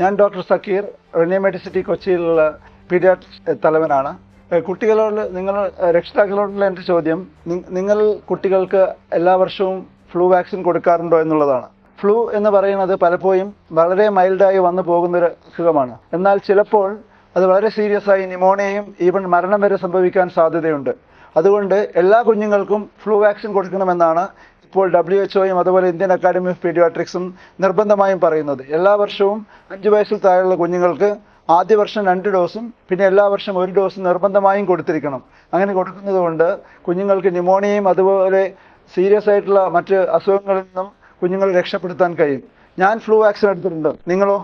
ഞാൻ doctor Zakir, Renai Medicity കൊച്ചിയിലുള്ള paediatrics തലവനാണ്. കുട്ടികളോട് രക്ഷിതാക്കളോടുള്ള എൻ്റെ ചോദ്യം, നിങ്ങൾ കുട്ടികൾക്ക് എല്ലാ വർഷവും ഫ്ലൂ വാക്സിൻ കൊടുക്കാറുണ്ടോ എന്നുള്ളതാണ്. ഫ്ലൂ എന്ന് പറയുന്നത് പലപ്പോഴും വളരെ മൈൽഡായി വന്നു പോകുന്നൊരു അസുഖമാണ്. എന്നാൽ ചിലപ്പോൾ അത് വളരെ സീരിയസ് ആയി ന്യൂമോണിയയും ഈവൻ മരണം വരെ സംഭവിക്കാൻ സാധ്യതയുണ്ട്. അതുകൊണ്ട് എല്ലാ കുഞ്ഞുങ്ങൾക്കും ഫ്ലൂ വാക്സിൻ കൊടുക്കണമെന്നാണ് ഇപ്പോൾ WHO അതുപോലെ ഇന്ത്യൻ അക്കാഡമി ഓഫ് പീഡിയാട്രിക്സും നിർബന്ധമായും പറയുന്നത്. എല്ലാ വർഷവും 5 വയസ്സിൽ താഴെയുള്ള കുഞ്ഞുങ്ങൾക്ക് ആദ്യ വർഷം 2 ഡോസും പിന്നെ എല്ലാ വർഷം 1 ഡോസും നിർബന്ധമായും കൊടുത്തിരിക്കണം. അങ്ങനെ കൊടുക്കുന്നത് കൊണ്ട് കുഞ്ഞുങ്ങൾക്ക് ന്യൂമോണിയയും അതുപോലെ സീരിയസ് ആയിട്ടുള്ള മറ്റ് അസുഖങ്ങളിൽ നിന്നും കുഞ്ഞുങ്ങളെ രക്ഷപ്പെടുത്താൻ കഴിയും. ഞാൻ ഫ്ലൂ വാക്സിൻ എടുത്തിട്ടുണ്ട്. നിങ്ങളോ?